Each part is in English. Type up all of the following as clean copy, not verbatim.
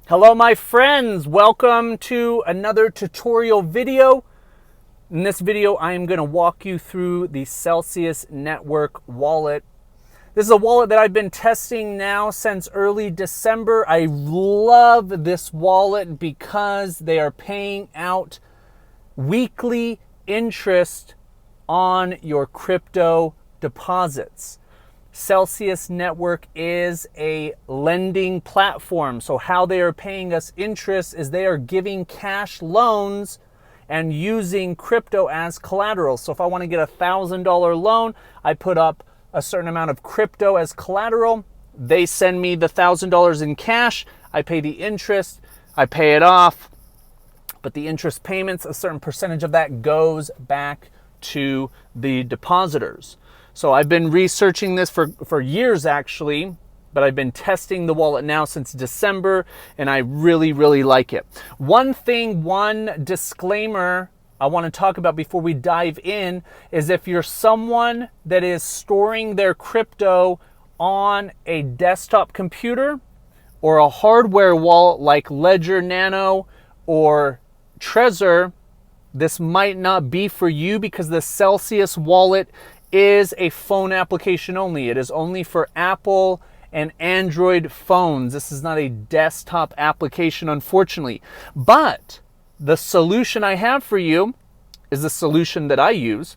Hello my friends, welcome to another tutorial video. In this video I am going to walk you through the Celsius Network wallet. This is a wallet that I've been testing now since early December. I love this wallet because they are paying out weekly interest on your crypto deposits. Celsius Network is a lending platform. So how they are paying us interest is they are giving cash loans and using crypto as collateral. So if I want to get a $1,000 loan, I put up a certain amount of crypto as collateral. They send me the $1,000 in cash. I pay the interest. I pay it off. But the interest payments, a certain percentage of that goes back to the depositors. So I've been researching this for years actually, but I've been testing the wallet now since December, and I really like it. One disclaimer I want to talk about before we dive in is if you're someone that is storing their crypto on a desktop computer or a hardware wallet like Ledger Nano or Trezor, this might not be for you because the Celsius wallet is a phone application only. It is only for Apple and Android phones. This is not a desktop application, unfortunately. But the solution I have for you is the solution that I use.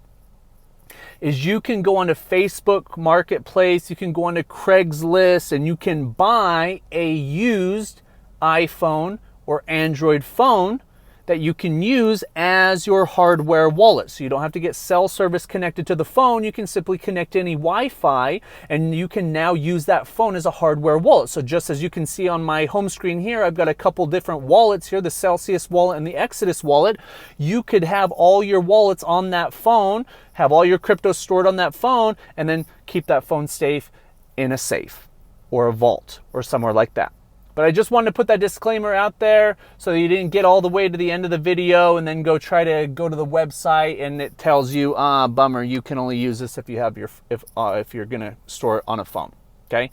Is you can go onto Facebook Marketplace, you can go onto Craigslist, and you can buy a used iPhone or Android phone that you can use as your hardware wallet. So you don't have to get cell service connected to the phone. You can simply connect any Wi-Fi and you can now use that phone as a hardware wallet. So just as you can see on my home screen here, I've got a couple different wallets here, the Celsius wallet and the Exodus wallet. You could have all your wallets on that phone, have all your crypto stored on that phone, and then keep that phone safe in a safe or a vault or somewhere like that. But I just wanted to put that disclaimer out there so that you didn't get all the way to the end of the video and then try to go to the website and it tells you, bummer, you can only use this if you have if you're gonna store it on a phone. Okay.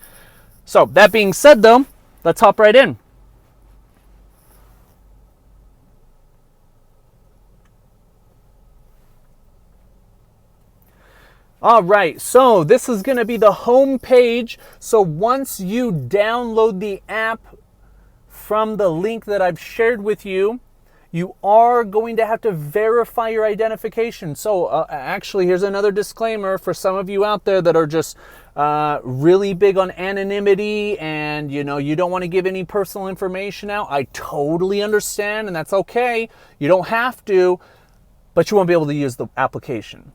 So that being said, though, let's hop right in. All right, so this is going to be the home page. So once you download the app from the link that I've shared with you, you are going to have to verify your identification. So actually, here's another disclaimer for some of you out there that are just really big on anonymity and you don't want to give any personal information out. I totally understand, and that's okay. You don't have to, but you won't be able to use the application.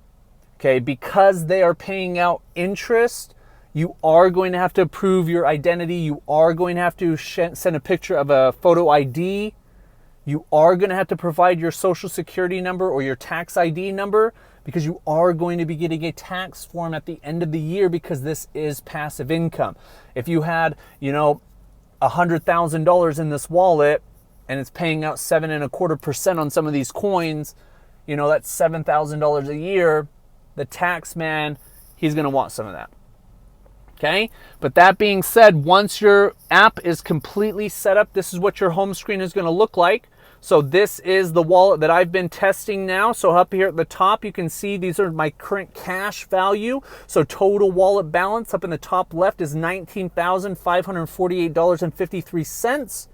Okay, because they are paying out interest, you are going to have to prove your identity. You are going to have to send a picture of a photo ID. You are going to have to provide your social security number or your tax ID number because you are going to be getting a tax form at the end of the year because this is passive income. If you had, $100,000 in this wallet and it's paying out 7.25% on some of these coins, that's $7,000 a year. The tax man, he's going to want some of that. Okay? But that being said, once your app is completely set up, this is what your home screen is going to look like. So this is the wallet that I've been testing now. So up here at the top, you can see these are my current cash value. So total wallet balance up in the top left is $19,548.53.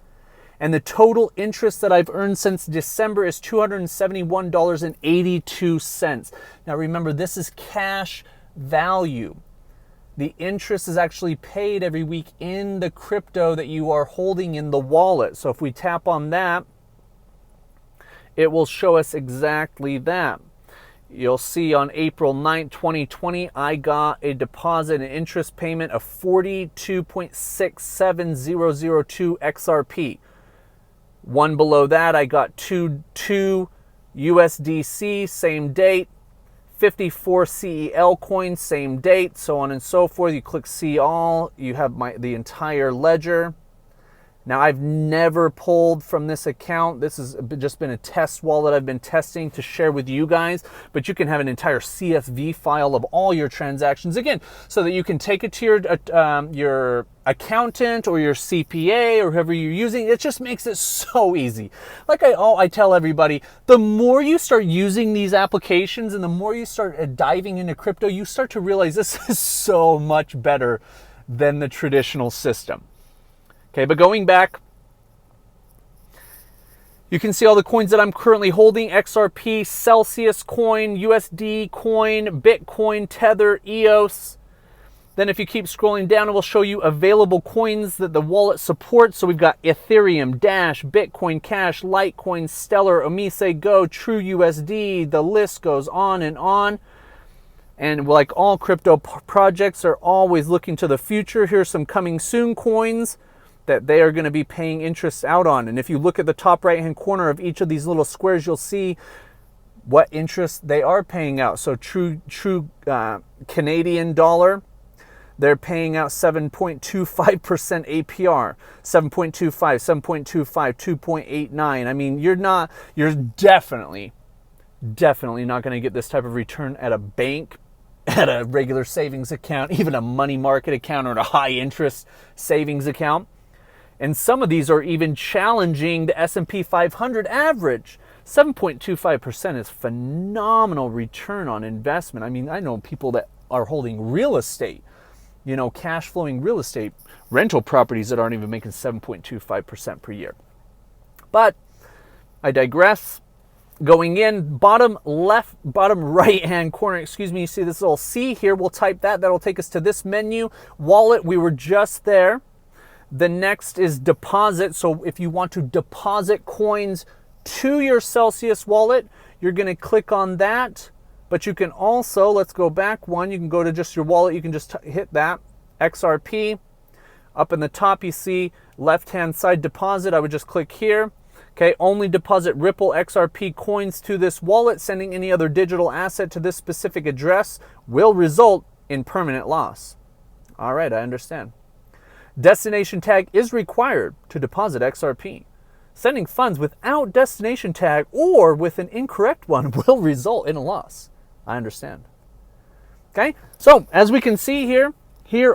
And the total interest that I've earned since December is $271.82. Now remember, this is cash value. The interest is actually paid every week in the crypto that you are holding in the wallet. So if we tap on that, it will show us exactly that. You'll see on April 9th, 2020, I got a deposit and interest payment of 42.67002 XRP. One below that, I got 2 USDC, same date, 54 CEL coins, same date, so on and so forth. You click see all, you have the entire ledger. Now, I've never pulled from this account. This has just been a test wallet I've been testing to share with you guys, but you can have an entire CSV file of all your transactions, again, so that you can take it to your accountant or your CPA or whoever you're using. It just makes it so easy. Like I tell everybody, the more you start using these applications and the more you start diving into crypto, you start to realize this is so much better than the traditional system. Okay, but going back, you can see all the coins that I'm currently holding: XRP, Celsius coin, USD coin, Bitcoin, Tether, EOS. Then if you keep scrolling down, it will show you available coins that the wallet supports. So we've got Ethereum, Dash, Bitcoin Cash, Litecoin, Stellar, Omise Go, True USD. The list goes on and on. And like all crypto projects are always looking to the future. Here's some coming soon coins that they are going to be paying interest out on. And if you look at the top right hand corner of each of these little squares, you'll see what interest they are paying out. So true Canadian dollar, they're paying out 7.25% APR, 7.25, 7.25, 2.89. I mean, you're definitely not going to get this type of return at a bank, at a regular savings account, even a money market account or a high interest savings account. And some of these are even challenging the S&P 500 average. 7.25% is phenomenal return on investment. I mean, I know people that are holding real estate, cash flowing real estate, rental properties that aren't even making 7.25% per year. But I digress. Going in, bottom right hand corner, you see this little C here. We'll type that. That'll take us to this menu. Wallet, we were just there. The next is deposit. So if you want to deposit coins to your Celsius wallet, you're going to click on that. But you can also, let's go back one, you can go to just your wallet, you can just hit that, XRP. Up in the top you see left-hand side deposit, I would just click here. Okay, only deposit Ripple XRP coins to this wallet. Sending any other digital asset to this specific address will result in permanent loss. All right, I understand. Destination tag is required to deposit XRP. Sending funds without destination tag or with an incorrect one will result in a loss. I understand. Okay, so as we can see here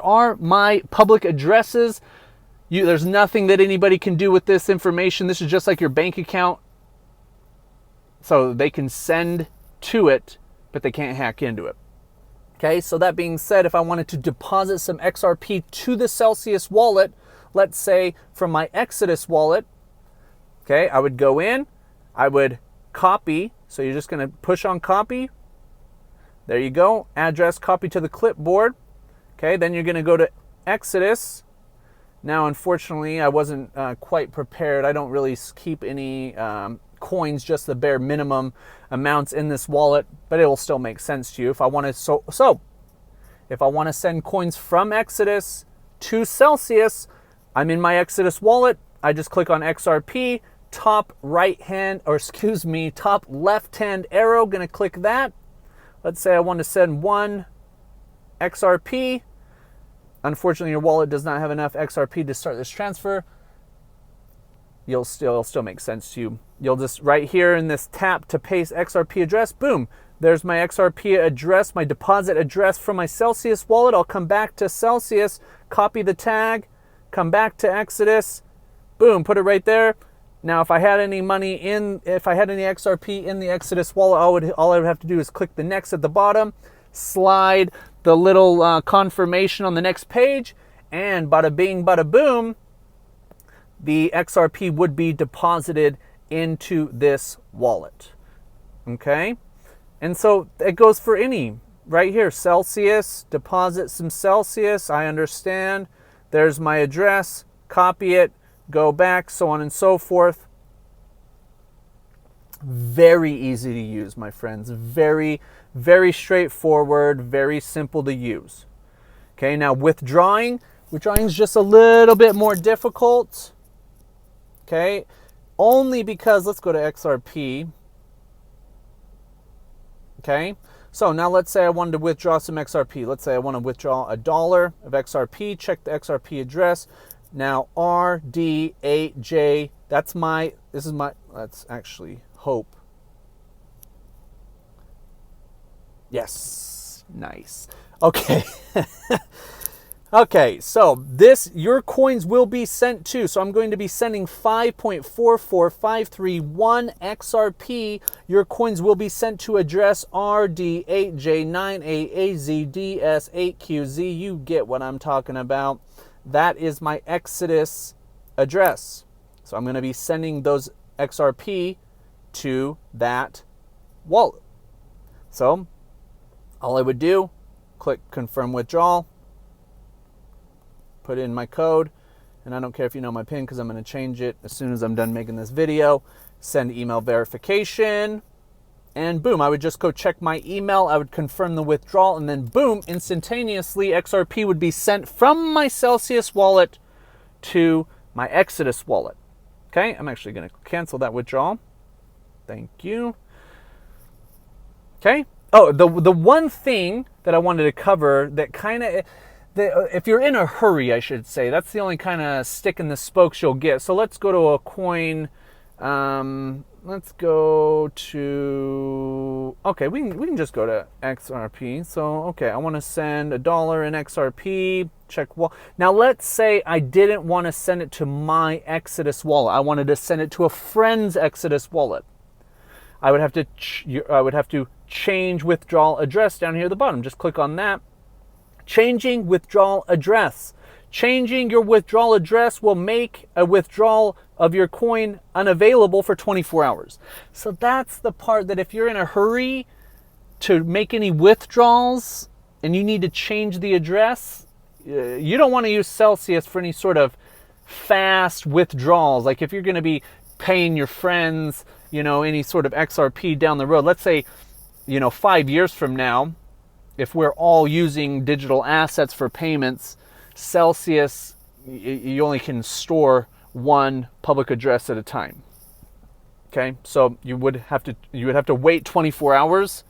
are my public addresses. There's nothing that anybody can do with this information. This is just like your bank account. So they can send to it, but they can't hack into it. Okay, so that being said, if I wanted to deposit some XRP to the Celsius wallet, let's say from my Exodus wallet, okay, I would go in, I would copy. So you're just going to push on copy. There you go. Address, copy to the clipboard. Okay, then you're going to go to Exodus. Now, unfortunately, I wasn't quite prepared. I don't really keep any coins, just the bare minimum amounts in this wallet, but it will still make sense to you. If I want to, if I want to send coins from Exodus to Celsius, I'm in my Exodus wallet. I just click on XRP, top left-hand arrow, gonna click that. Let's say I want to send 1 XRP. Unfortunately, your wallet does not have enough XRP to start this transfer. It'll still make sense to you. You'll just, right here in this tap to paste XRP address, boom, there's my XRP address, my deposit address from my Celsius wallet. I'll come back to Celsius, copy the tag, come back to Exodus, boom, put it right there. Now, if I had any XRP in the Exodus wallet, all I would have to do is click the next at the bottom, slide the little confirmation on the next page, and bada bing, bada boom, the XRP would be deposited into this wallet. Okay? And so it goes for any, right here, Celsius, deposit some Celsius, I understand. There's my address, copy it, go back, so on and so forth. Very easy to use, my friends. Very, very straightforward, very simple to use. Okay, now withdrawing is just a little bit more difficult. Okay, only because, let's go to XRP. Okay, so now let's say I wanted to withdraw some XRP. Let's say I want to withdraw $1 of XRP, check the XRP address, Now RD8J, let's actually hope. Yes, nice. Okay. Okay, so your coins will be sent to, so I'm going to be sending 5.44531 XRP. Your coins will be sent to address RD8J9AAZDS8QZ. You get what I'm talking about. That is my Exodus address. So I'm going to be sending those XRP to that wallet. So all I would do, click confirm withdrawal, put in my code, and I don't care if you know my PIN because I'm going to change it as soon as I'm done making this video. Send email verification, and boom, I would just go check my email, I would confirm the withdrawal, and then boom, instantaneously XRP would be sent from my Celsius wallet to my Exodus wallet. Okay, I'm actually going to cancel that withdrawal. Thank you. Okay. Oh, the one thing that I wanted to cover that kind of, if you're in a hurry, I should say, that's the only kind of stick in the spokes you'll get. So let's go to a coin. Let's go to, okay, we can just go to XRP. So, okay, I want to send $1 in XRP. Check wallet. Now, let's say I didn't want to send it to my Exodus wallet. I wanted to send it to a friend's Exodus wallet. I would have to change withdrawal address down here at the bottom. Just click on that. Changing withdrawal address. Changing your withdrawal address will make a withdrawal of your coin unavailable for 24 hours. So that's the part that if you're in a hurry to make any withdrawals and you need to change the address, you don't want to use Celsius for any sort of fast withdrawals. Like if you're going to be paying your friends, any sort of XRP down the road, let's say, 5 years from now, if we're all using digital assets for payments, Celsius, you only can store one public address at a time. Okay, so you would have to wait 24 hours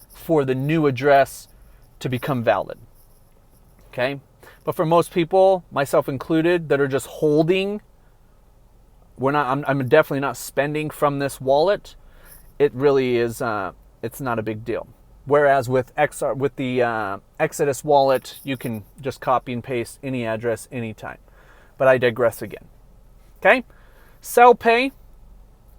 for the new address to become valid. Okay, but for most people, myself included, that are just holding, I'm definitely not spending from this wallet. It really is. It's not a big deal. Whereas with the Exodus wallet, you can just copy and paste any address anytime. But I digress again. Okay, SellPay.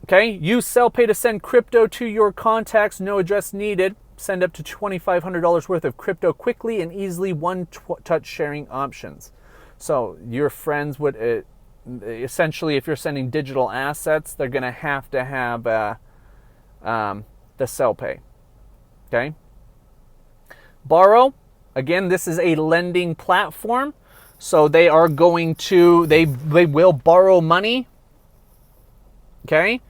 Okay, use SellPay to send crypto to your contacts. No address needed. Send up to $2,500 worth of crypto quickly and easily. One-touch sharing options. So your friends would essentially, if you're sending digital assets, they're going to have the SellPay. Okay. Borrow. Again, this is a lending platform. So they are going to, they will borrow money. Okay.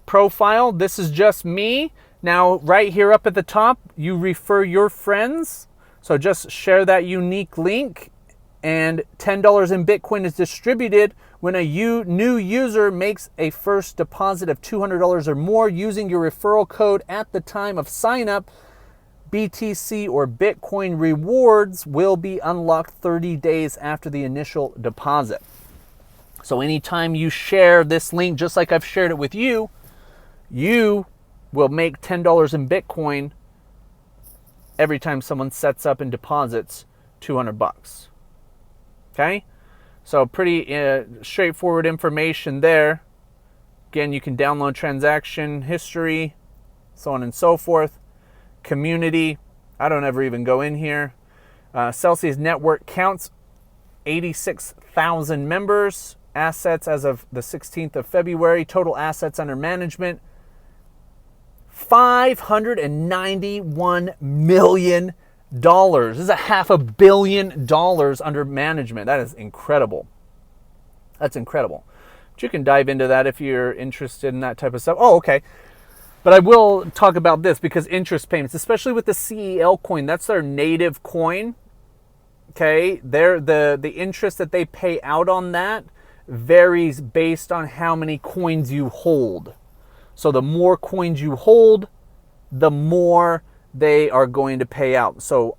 Profile. This is just me. Now, right here up at the top, you refer your friends. So just share that unique link, and $10 in Bitcoin is distributed when a new user makes a first deposit of $200 or more using your referral code at the time of sign up. BTC or Bitcoin rewards will be unlocked 30 days after the initial deposit. So anytime you share this link, just like I've shared it with you, you will make $10 in Bitcoin every time someone sets up and deposits $200. Okay? So pretty straightforward information there. Again, you can download transaction history, so on and so forth. Community, I don't ever even go in here. Celsius network counts 86,000 members. Assets as of the 16th of February. Total assets under management, $591 million. This is $500 million under management. That is incredible. That's incredible. But you can dive into that if you're interested in that type of stuff. Oh, okay. But I will talk about this because interest payments, especially with the CEL coin, that's their native coin. Okay, the interest that they pay out on that varies based on how many coins you hold. So the more coins you hold, the more they are going to pay out. So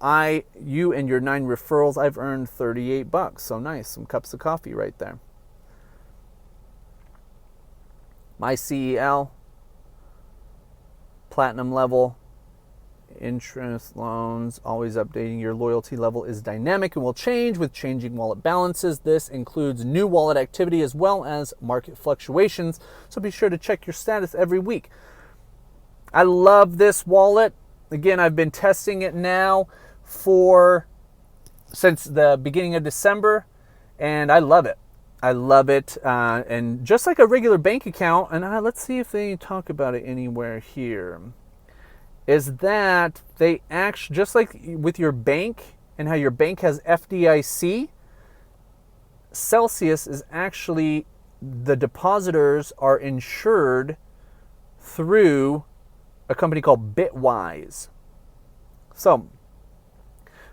you and your 9 referrals, I've earned $38. So nice, some cups of coffee right there. My CEL, platinum level, interest, loans, always updating. Your loyalty level is dynamic and will change with changing wallet balances. This includes new wallet activity as well as market fluctuations. So be sure to check your status every week. I love this wallet. Again, I've been testing it now since the beginning of December, and I love it. I love it. And just like a regular bank account, and let's see if they talk about it anywhere here, is that they actually, just like with your bank and how your bank has FDIC, Celsius is actually, the depositors are insured through a company called Bitwise. So,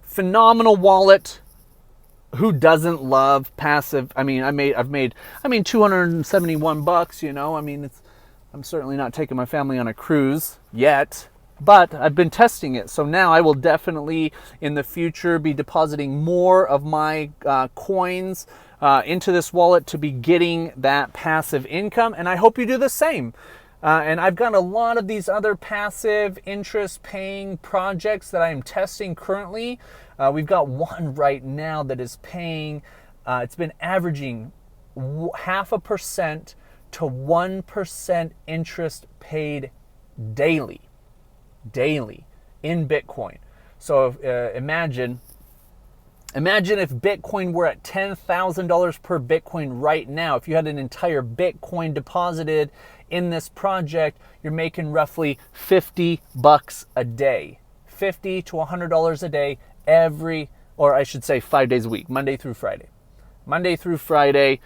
phenomenal wallet. Who doesn't love passive? I mean, I've made $271, you know. I mean, I'm certainly not taking my family on a cruise yet, but I've been testing it. So now I will definitely in the future be depositing more of my coins into this wallet to be getting that passive income, and I hope you do the same. And I've got a lot of these other passive interest paying projects that I am testing currently. We've got one right now that is paying, it's been averaging 0.5% to 1% interest paid daily in Bitcoin. So imagine if Bitcoin were at $10,000 per Bitcoin right now. If you had an entire Bitcoin deposited in this project, you're making roughly $50 a day. $50 to $100 a day or I should say 5 days a week, Monday through Friday. Monday through Friday.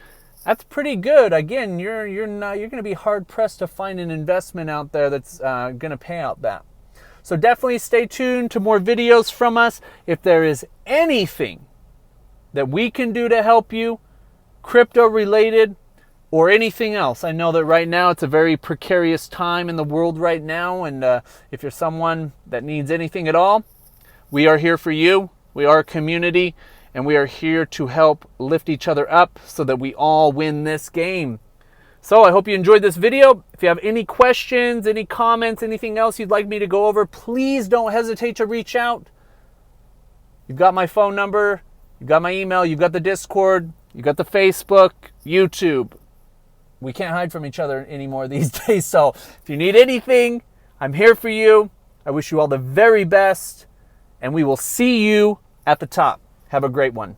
That's pretty good. Again, you're going to be hard pressed to find an investment out there that's going to pay out that. So definitely stay tuned to more videos from us. If there is anything that we can do to help you, crypto related or anything else. I know that right now it's a very precarious time in the world right now, and if you're someone that needs anything at all, we are here for you. We are a community, and we are here to help lift each other up so that we all win this game. So I hope you enjoyed this video. If you have any questions, any comments, anything else you'd like me to go over, please don't hesitate to reach out. You've got my phone number, you've got my email, you've got the Discord, you've got the Facebook, YouTube. We can't hide from each other anymore these days. So if you need anything, I'm here for you. I wish you all the very best, and we will see you at the top. Have a great one.